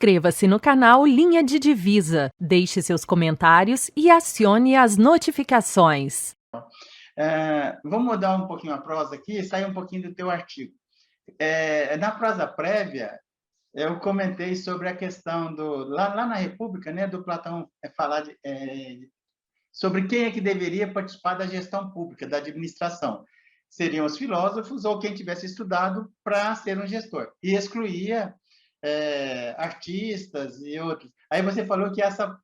Inscreva-se no canal Linha de Divisa, deixe seus comentários e acione as notificações. Vamos mudar um pouquinho a prosa aqui e sair um pouquinho do teu artigo. Na prosa prévia, eu comentei sobre a questão lá na República, né, do Platão falar sobre quem é que deveria participar da gestão pública, da administração. Seriam os filósofos ou quem tivesse estudado para ser um gestor. E excluía artistas e outros. Aí você falou que essa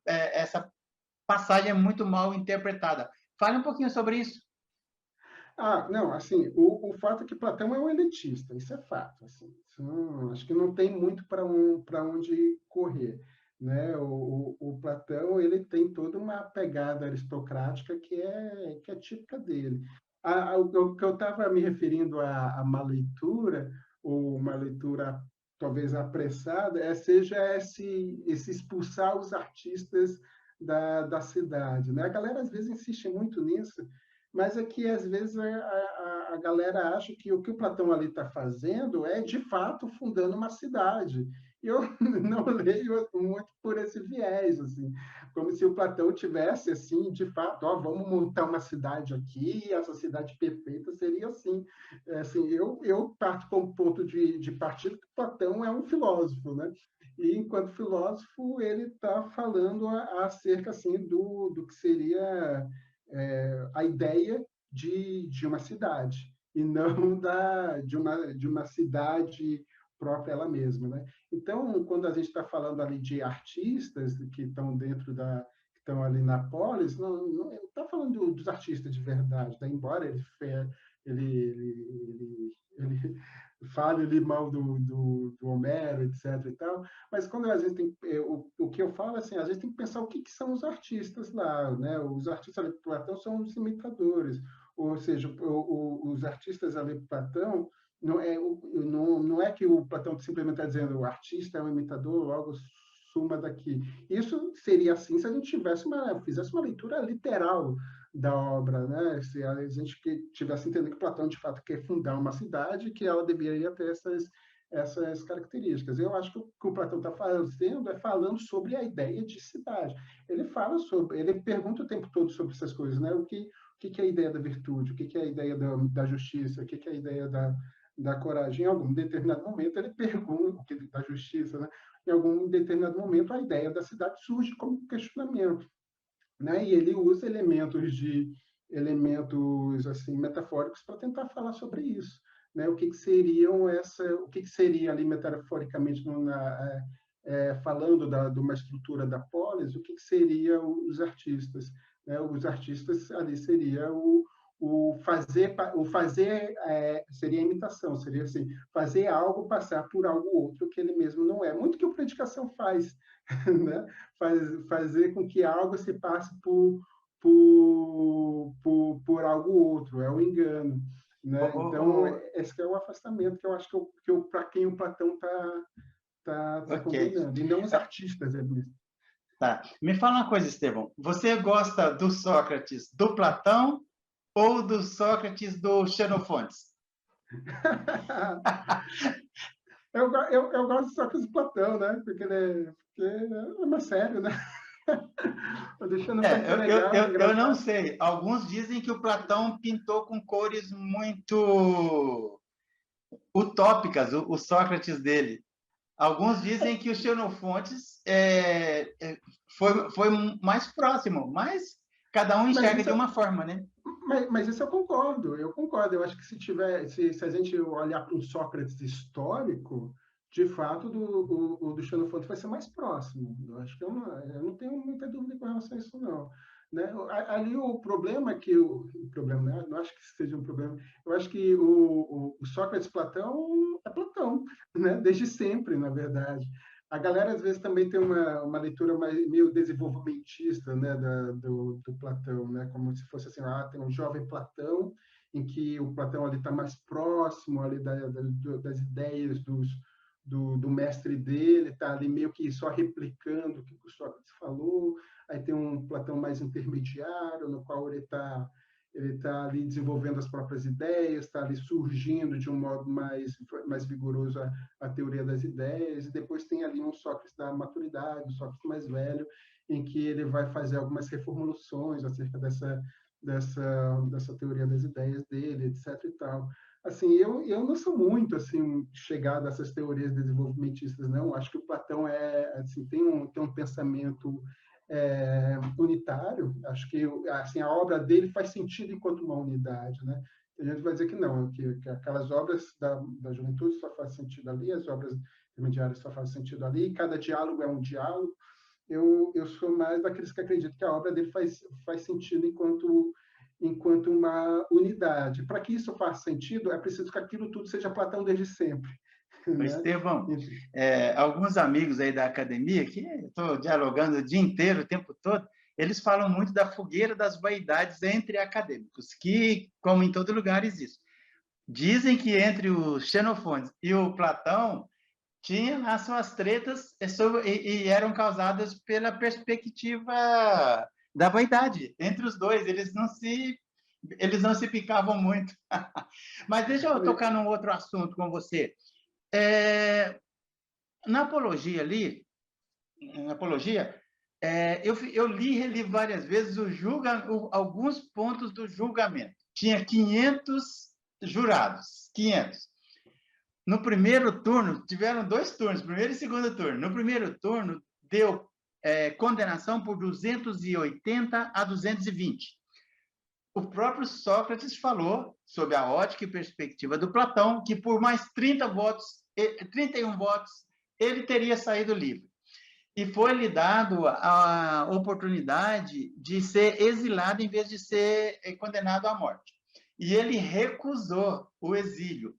passagem é muito mal interpretada. Fale um pouquinho sobre isso. Não, assim, o fato é que Platão é um elitista, isso é fato. Assim, acho que não tem muito para onde correr. Né? O Platão ele tem toda uma pegada aristocrática que é típica dele. O que eu estava me referindo a uma leitura, ou uma leitura talvez apressada, seja esse expulsar os artistas da cidade. Né? A galera às vezes insiste muito nisso, mas é que às vezes a galera acha que o Platão ali está fazendo é de fato fundando uma cidade. E eu não leio muito por esse viés, assim, como se o Platão tivesse assim, de fato, vamos montar uma cidade aqui, e essa cidade perfeita seria assim. Assim, eu parto como ponto de partida que Platão é um filósofo, né? E enquanto filósofo ele está falando acerca assim do que seria a ideia de uma cidade, e não de uma cidade própria ela mesma. Né? Então, quando a gente está falando ali de artistas que estão dentro que estão ali na polis, não está falando dos artistas de verdade, né? Embora ele fale ali mal do Homero, etc. e tal, mas quando a gente tem o que eu falo assim, a gente tem que pensar o que são os artistas lá, né? Os artistas ali de Platão são os imitadores, ou seja, os artistas ali de Platão não é que o Platão simplesmente está dizendo o artista é um imitador, logo suma daqui. Isso seria assim se a gente fizesse uma leitura literal da obra, né? Se a gente tivesse entendido que Platão de fato quer fundar uma cidade, que ela deveria ter essas características. Eu acho que o que o Platão está fazendo é falando sobre a ideia de cidade. Ele pergunta o tempo todo sobre essas coisas, né? O que é a ideia da virtude, o que é a ideia da justiça, o que é a ideia da coragem. Em algum determinado momento ele pergunta da justiça, né? Em algum determinado momento a ideia da cidade surge como questionamento, né? E ele usa elementos assim metafóricos para tentar falar sobre isso, né? O que seria ali metaforicamente falando de uma estrutura da polis, o que seria os artistas, né? Os artistas ali seria o fazer seria a imitação, seria assim, fazer algo passar por algo outro que ele mesmo não é. Muito que o Predicação faz, né? Fazer com que algo se passe por algo outro, é o engano. Né? Então, esse é o afastamento que eu acho que para quem o Platão está condenando, e não os artistas. Tá. Me fala uma coisa, Estevão. Você gosta do Sócrates do Platão ou do Sócrates do Xenofontes? Eu gosto do Sócrates do Platão, né? Porque é mais sério, né? Eu não sei. Alguns dizem que o Platão pintou com cores muito utópicas, o Sócrates dele. Alguns dizem que o Xenofontes foi mais próximo, mas cada um enxerga de uma forma, né? Mas isso eu concordo. Eu acho que se a gente olhar para um Sócrates histórico, de fato, o do Xenofonte vai ser mais próximo. Eu acho que eu não tenho muita dúvida com relação a isso, não. Né? Ali o problema é que o problema, né? Não acho que seja um problema. Eu acho que o Sócrates Platão é Platão, né? Desde sempre, na verdade. A galera às vezes também tem uma leitura meio desenvolvimentista, né, do Platão, né, como se fosse assim, tem um jovem Platão em que o Platão ali está mais próximo ali das ideias do mestre dele, está ali meio que só replicando o que o Sócrates falou. Aí tem um Platão mais intermediário, no qual ele está ele está ali desenvolvendo as próprias ideias, está ali surgindo de um modo mais vigoroso a teoria das ideias, e depois tem ali um Sócrates da maturidade, um Sócrates mais velho, em que ele vai fazer algumas reformulações acerca dessa teoria das ideias dele, etc. e tal. Assim, eu não sou muito assim chegado a essas teorias desenvolvimentistas, não. Acho que o Platão assim, tem um pensamento unitário. Acho que assim, a obra dele faz sentido enquanto uma unidade, né? A gente vai dizer que não, que aquelas obras da juventude só fazem sentido ali, as obras intermediárias só fazem sentido ali, e cada diálogo é um diálogo. Eu sou mais daqueles que acreditam que a obra dele faz sentido enquanto uma unidade. Para que isso faça sentido, é preciso que aquilo tudo seja Platão desde sempre. Né? Estevão, alguns amigos aí da academia, que estou dialogando o dia inteiro, o tempo todo, eles falam muito da fogueira das vaidades entre acadêmicos, que, como em todo lugar, existe. Dizem que entre o Xenofonte e o Platão tinha lá suas tretas e eram causadas pela perspectiva da vaidade. Entre os dois, eles não se picavam muito. Mas deixa eu tocar num outro assunto com você. Na Apologia ali, eu li e reli várias vezes alguns pontos do julgamento. Tinha 500 jurados, 500. No primeiro turno, tiveram 2 turnos, primeiro e segundo turno. No primeiro turno, deu condenação por 280 a 220. O próprio Sócrates falou, sob a ótica e perspectiva do Platão, que por mais 31 votos, ele teria saído livre. E foi-lhe dado a oportunidade de ser exilado em vez de ser condenado à morte. E ele recusou o exílio.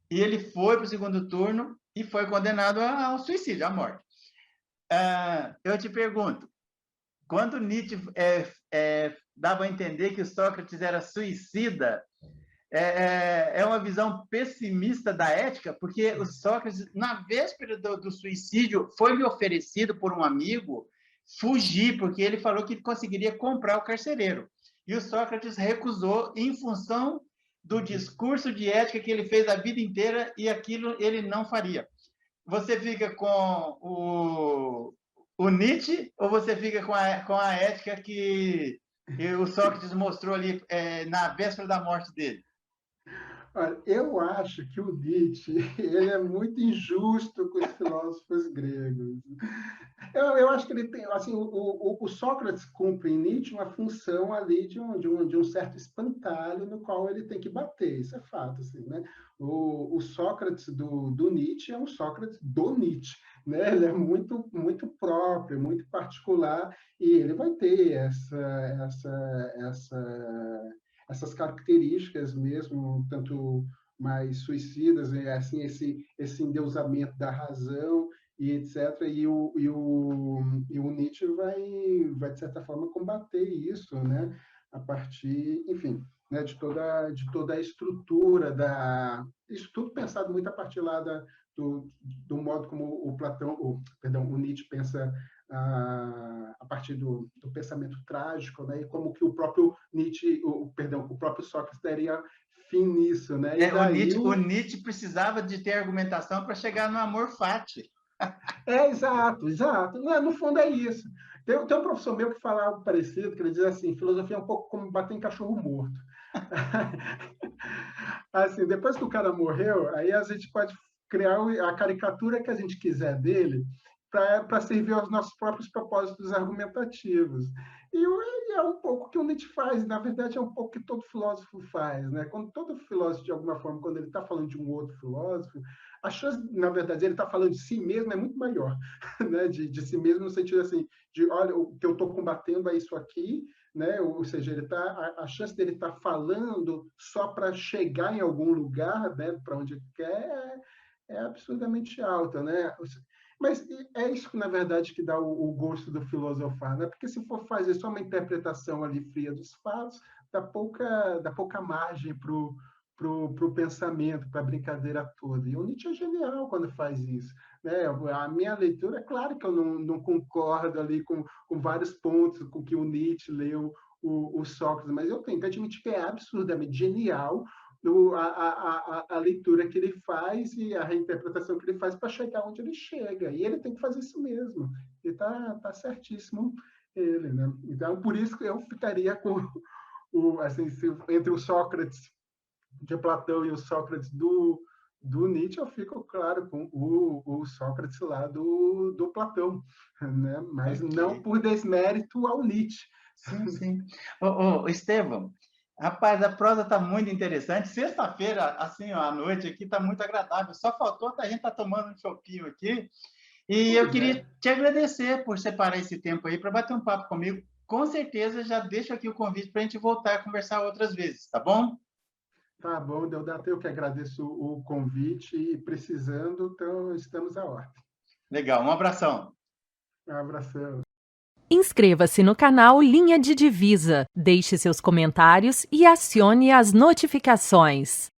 E ele foi para o segundo turno e foi condenado ao suicídio, à morte. Eu te pergunto, quando Nietzsche dava a entender que o Sócrates era suicida, é uma visão pessimista da ética, porque o Sócrates, na véspera do suicídio, foi-lhe oferecido por um amigo fugir, porque ele falou que conseguiria comprar o carcereiro. E o Sócrates recusou em função do discurso de ética que ele fez a vida inteira, e aquilo ele não faria. Você fica com o Nietzsche ou você fica com a ética que o Sócrates mostrou ali na véspera da morte dele? Olha, eu acho que o Nietzsche ele é muito injusto com os filósofos gregos. Eu acho que ele tem, assim, o Sócrates cumpre em Nietzsche uma função ali de um certo espantalho no qual ele tem que bater, isso é fato, assim, né? O Sócrates do Nietzsche é um Sócrates do Nietzsche, né? Ele é muito, muito próprio, muito particular, e ele vai ter essas características mesmo, tanto mais suicidas, assim, esse endeusamento da razão, e etc. E o Nietzsche vai, de certa forma, combater isso, né? A partir, enfim, né? de toda a estrutura isso tudo pensado muito a partir lá do modo como o Nietzsche pensa a partir do pensamento trágico, né? E como que o próprio Nietzsche, o próprio Sócrates daria fim nisso, né? E daí, o Nietzsche precisava de ter argumentação para chegar no amor fati. Exato. No fundo é isso. Tem um professor meu que fala algo parecido, que ele diz assim, filosofia é um pouco como bater em cachorro morto. Assim, depois que o cara morreu, aí a gente pode criar a caricatura que a gente quiser dele para servir aos nossos próprios propósitos argumentativos. E é um pouco que o Nietzsche faz, na verdade é um pouco que todo filósofo faz, né? Quando todo filósofo, de alguma forma, quando ele está falando de um outro filósofo, a chance, na verdade, ele está falando de si mesmo é muito maior, né? De si mesmo no sentido assim, de olha, o que eu estou combatendo é isso aqui, né? Ou seja, a chance dele estar falando só para chegar em algum lugar, né? Para onde ele quer, é absurdamente alta, né? Mas é isso que, na verdade, que dá o gosto do filosofar, né? Porque se for fazer só uma interpretação ali fria dos fatos, dá pouca margem para o pensamento, para a brincadeira toda. E o Nietzsche é genial quando faz isso, né? A minha leitura, é claro que eu não concordo ali com vários pontos com que o Nietzsche leu o Sócrates, mas eu tenho que admitir que é absurdamente genial a leitura que ele faz e a reinterpretação que ele faz para chegar onde ele chega. E ele tem que fazer isso mesmo. E tá certíssimo ele, né? Então, por isso que eu ficaria com assim, entre o Sócrates de Platão e o Sócrates do Nietzsche, eu fico, claro, com o Sócrates lá do Platão, né? Mas não por desmérito ao Nietzsche. Sim, sim. Estevão, rapaz, a prosa está muito interessante. Sexta-feira, assim, ó, à noite aqui, está muito agradável. Só faltou a gente estar tomando um chopinho aqui. E eu queria te agradecer por separar esse tempo aí para bater um papo comigo. Com certeza, já deixo aqui o convite para a gente voltar a conversar outras vezes, tá bom? Tá bom, Deodato, eu que agradeço o convite e precisando, então estamos à ordem. Legal, um abração. Um abração. Inscreva-se no canal Linha de Divisa, deixe seus comentários e acione as notificações.